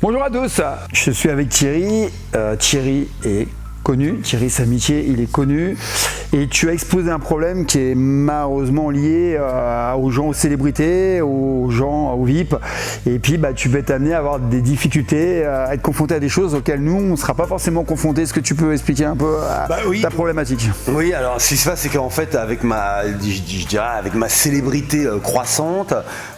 Bonjour à tous, je suis avec Thierry. Thierry est connu, Thierry Samitier, il est connu. Et tu as exposé un problème qui est malheureusement lié aux gens, aux célébrités, aux gens, aux VIP. Et puis tu peux être amené à avoir des difficultés, à être confronté à des choses auxquelles nous, on ne sera pas forcément confrontés. Est-ce que tu peux expliquer un peu ta problématique? Oui, alors ce qui se passe, c'est qu'en fait, avec ma célébrité croissante,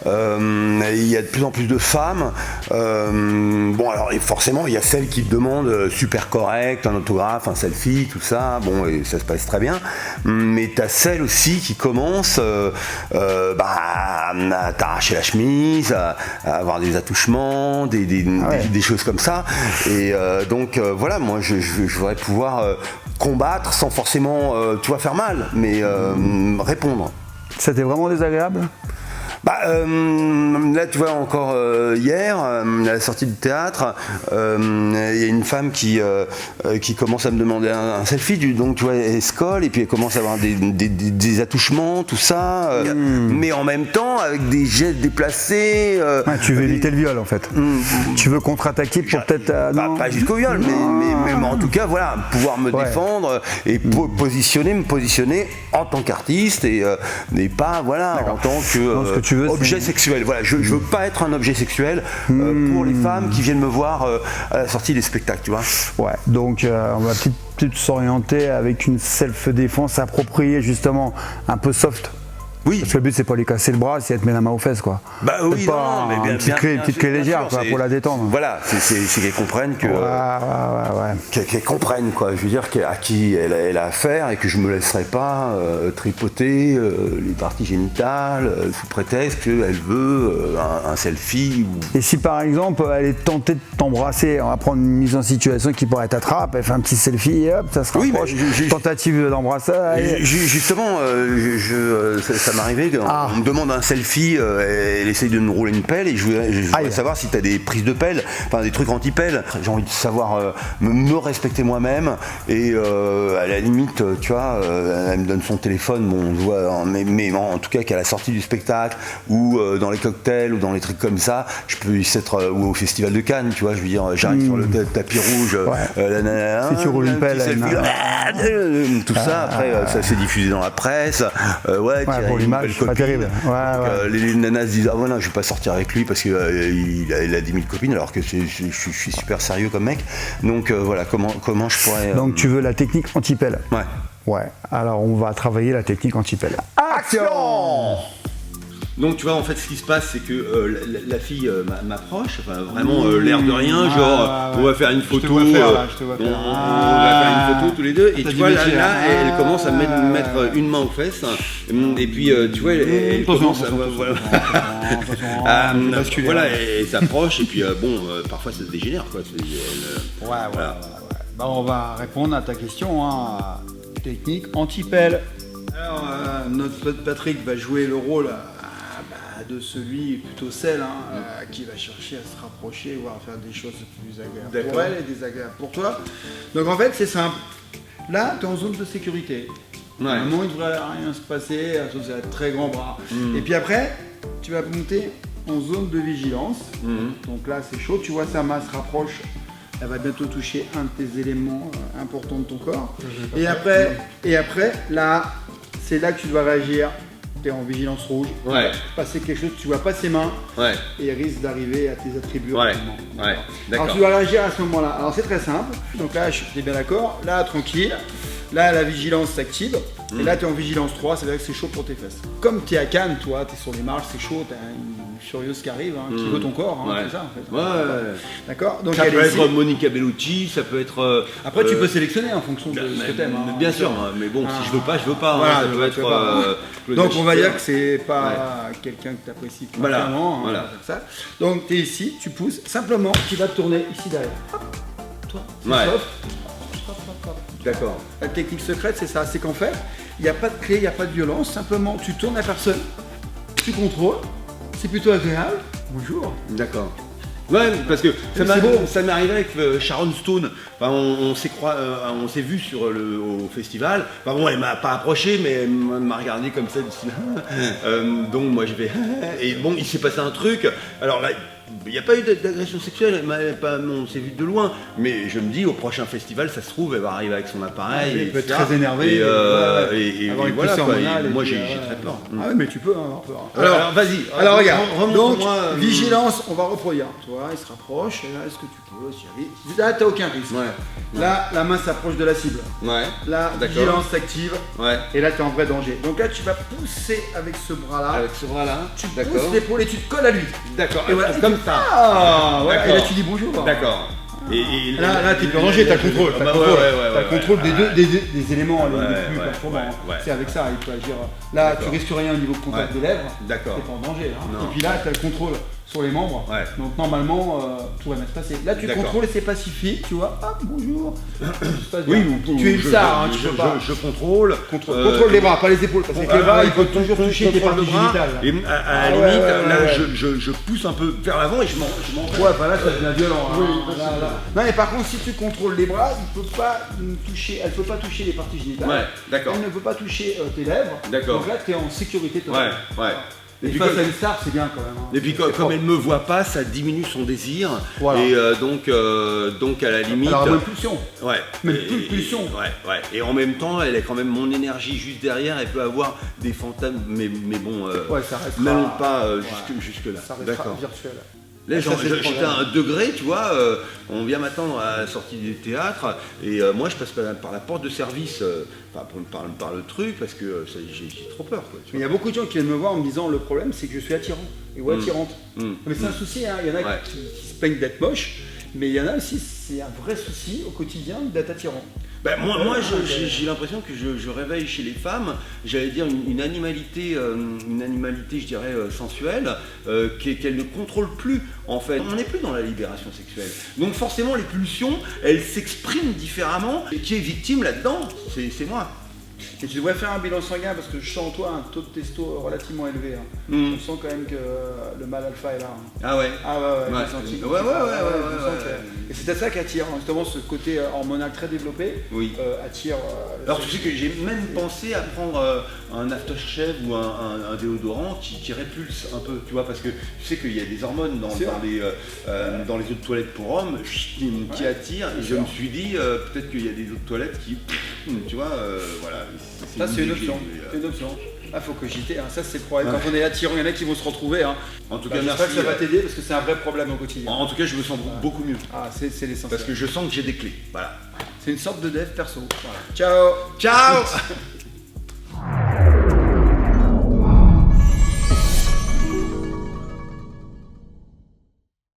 il y a de plus en plus de femmes. Et forcément, il y a celles qui demandent super correct, un autographe, un selfie, tout ça. Bon, et ça se passe très bien. Mais t'as celles aussi qui commencent à t'arracher la chemise, à avoir des attouchements, des choses comme ça. Et voilà, moi je voudrais pouvoir combattre sans forcément faire mal, mais répondre. C'était vraiment désagréable? Là tu vois encore hier à la sortie du théâtre il y a une femme qui commence à me demander un selfie, donc tu vois elle se colle et puis elle commence à avoir des attouchements, tout ça, mais en même temps avec des gestes déplacés. Tu veux éviter le viol en fait. Tu veux contre-attaquer pour peut-être pas jusqu'au viol, mais en tout cas voilà, pouvoir me défendre et me positionner en tant qu'artiste et pas en tant que objet sexuel. Voilà, je veux pas être un objet sexuel pour les femmes qui viennent me voir à la sortie des spectacles, tu vois. Ouais, donc on va peut-être s'orienter avec une self-défense appropriée, justement, un peu soft. Oui. Parce que le but c'est pas lui casser le bras, c'est de te mettre la main aux fesses quoi. Oui, pas mais une petite clé légère quoi, pour la détendre. Voilà, c'est qu'elle comprenne que. Qu'elle comprenne quoi. Je veux dire à qui elle a affaire et que je me laisserai pas tripoter les parties génitales sous prétexte qu'elle veut un selfie. Et si par exemple elle est tentée de t'embrasser, on va prendre une mise en situation qui pourrait t'attraper, elle fait un petit selfie et hop, ça se rapproche. Tentative d'embrassage. Justement, ça m'arrivait qu'on me demande un selfie, elle essaye de me rouler une pelle et je voudrais savoir si tu as des prises de pelle, enfin des trucs anti-pelle. J'ai envie de savoir me respecter moi-même et à la limite, tu vois, elle me donne son téléphone, bon, on voit, mais en tout cas qu'à la sortie du spectacle ou dans les cocktails ou dans les trucs comme ça, je peux être ou au festival de Cannes, tu vois, je veux dire, j'arrive sur le tapis rouge, si tu roules une pelle, tout ça, après ça s'est diffusé dans la presse, pour l'image, pas terrible. Les nanas se disent ah ouais non je vais pas sortir avec lui parce qu'il a 10 000 copines alors que je suis super sérieux comme mec, donc voilà comment je pourrais. Donc tu veux la technique anti-pelle? Ouais, alors on va travailler la technique anti-pelle. Action! Donc tu vois en fait ce qui se passe c'est que la fille m'approche, enfin vraiment l'air de rien, genre on va faire une photo, on va faire une photo tous les deux et tu vois là elle commence à mettre une main aux fesses et puis tu vois elle commence à voilà elle s'approche et puis parfois ça se dégénère quoi. On va répondre à ta question, technique anti-pelle. Alors notre pote Patrick va jouer le rôle de celui, plutôt celle qui va chercher à se rapprocher, voire à faire des choses plus agréables pour elle et désagréables pour toi. Donc en fait c'est simple, là tu es en zone de sécurité. Normalement il ne devrait rien se passer, sauf si tu as de très grands bras. Et puis après tu vas monter en zone de vigilance. Donc là c'est chaud, tu vois sa main se rapproche, elle va bientôt toucher un de tes éléments importants de ton corps. Et après là c'est là que tu dois réagir. En vigilance rouge, passer quelque chose, tu vois pas ses mains et risque d'arriver à tes attributs rapidement. Alors tu dois réagir à ce moment-là. Alors c'est très simple, donc là je suis bien d'accord, là tranquille, là la vigilance s'active et là tu es en vigilance 3, ça veut dire que c'est chaud pour tes fesses. Comme tu es à Cannes, toi, tu es sur les marches, c'est chaud, tu as une furieuse qui arrive, qui veut ton corps, c'est ça en fait. D'accord. Donc ça peut être Monica Bellucci, ça peut être. Après tu peux sélectionner en fonction de ce que tu aimes. Bien sûr, mais bon, si je veux pas, je veux pas. Voilà, ça peut être. Donc on va dire que c'est pas quelqu'un que tu apprécies vraiment. Ça. Donc tu es ici, tu pousses, simplement tu vas te tourner ici derrière. Hop, toi, c'est soft. D'accord. La technique secrète c'est ça, c'est qu'en fait, il n'y a pas de clé, il n'y a pas de violence, simplement tu tournes la personne, tu contrôles, c'est plutôt agréable. Bonjour. D'accord. Ouais, parce que ça m'est arrivé avec Sharon Stone. Enfin, on s'est vu au festival. Enfin bon, elle m'a pas approché, mais elle m'a regardé comme ça d'ici là. Donc moi je vais. Et bon, il s'est passé un truc. Alors là, il n'y a pas eu d'agression sexuelle, on s'est vu de loin, mais je me dis au prochain festival, ça se trouve, elle va arriver avec son appareil. Elle peut être etc. très énervée. Et voilà, quoi, moi j'ai très peur. Ah oui, mais tu peux avoir peur. Alors vas-y. Alors regarde, donc remonte-moi, vigilance, on va reproduire. Tu vois, il se rapproche, et là, est-ce que tu peux, Chérie? Là, t'as aucun risque. Ouais. Là, la main s'approche de la cible. Ouais. Là, D'accord. vigilance s'active. Ouais. Et là, tu es en vrai danger. Donc là, tu vas pousser avec ce bras-là. Avec ce bras-là. Tu pousses l'épaule et tu te colles à lui. D'accord. Et voilà, Comme ça. Ah, voilà. Et là, D'accord. tu dis bonjour. D'accord. Là, t'es plus en danger, t'as le contrôle. T'as le contrôle des éléments les plus perturbants. C'est avec ça, il peut agir. Là, tu risques rien au niveau de contact des lèvres. D'accord. T'es pas en danger. Non. Et puis là, t'as le contrôle sur les membres. Ouais. Donc normalement, tout va bien se passer. Là, tu contrôles et c'est pacifique, tu vois. Ah, bonjour. Tu es une star, tu peux pas. Je contrôle. Contrôle les bras, pas les épaules. Parce que les bras, ils peuvent toujours toucher tes parties génitales. Et à la limite, là, je pousse un peu vers l'avant et je m'en. Ouais, bah là, ça devient violent. Non, mais par contre, si tu contrôles les bras, elle peut pas toucher les parties génitales. Ouais, d'accord. Elle ne peut pas toucher tes lèvres. D'accord. Donc là, tu es en sécurité totale. Ouais. Et puis face à une star, c'est bien quand même. Et puis comme elle me voit pas, ça diminue son désir. Voilà. Et donc à la limite. Alors, même pulsion. Ouais. Même plus de pulsion. Ouais. Et en même temps, elle a quand même mon énergie juste derrière. Elle peut avoir des fantasmes, mais bon. Ouais, ça restera. N'allons pas jusque là. Ça restera virtuel. Là, j'étais à un degré, tu vois, on vient maintenant à la sortie du théâtre, et moi je passe par la porte de service, par le truc, parce que j'ai trop peur. Quoi, il y a beaucoup de gens qui viennent me voir en me disant le problème c'est que je suis attirant, ou attirante. Mais c'est un souci, hein. Il y en a qui se plaignent d'être moche, mais il y en a aussi, c'est un vrai souci au quotidien d'être attirant. Ben, moi j'ai l'impression que je réveille chez les femmes, j'allais dire une animalité, je dirais, sensuelle, qu'elle ne contrôle plus en fait. On n'est plus dans la libération sexuelle. Donc forcément les pulsions, elles s'expriment différemment. Et qui est victime là-dedans, c'est moi. Et tu devrais faire un bilan sanguin parce que je sens en toi un taux de testo relativement élevé. On sent quand même que le mâle alpha est là. Ah ouais. Et c'est ça qui attire, justement ce côté hormonal très développé. Oui. Attire. Alors tu sais que j'ai même pensé à prendre un aftershave ou un déodorant qui répulse un peu, tu vois, parce que tu sais qu'il y a des hormones dans les eaux de toilette pour hommes qui attirent. Et je me suis dit peut-être qu'il y a des eaux de toilette qui, tu vois, voilà. Ça c'est une option. Ah, faut cogiter, hein. Ça c'est le problème. Quand on est attirant, il y en a qui vont se retrouver. Hein. En tout cas, j'espère merci. Que ça va t'aider parce que c'est un vrai problème au quotidien. En tout cas, je me sens beaucoup mieux. Ah, c'est l'essentiel. Parce que je sens que j'ai des clés. Voilà. C'est une sorte de dev perso. Voilà. Ciao.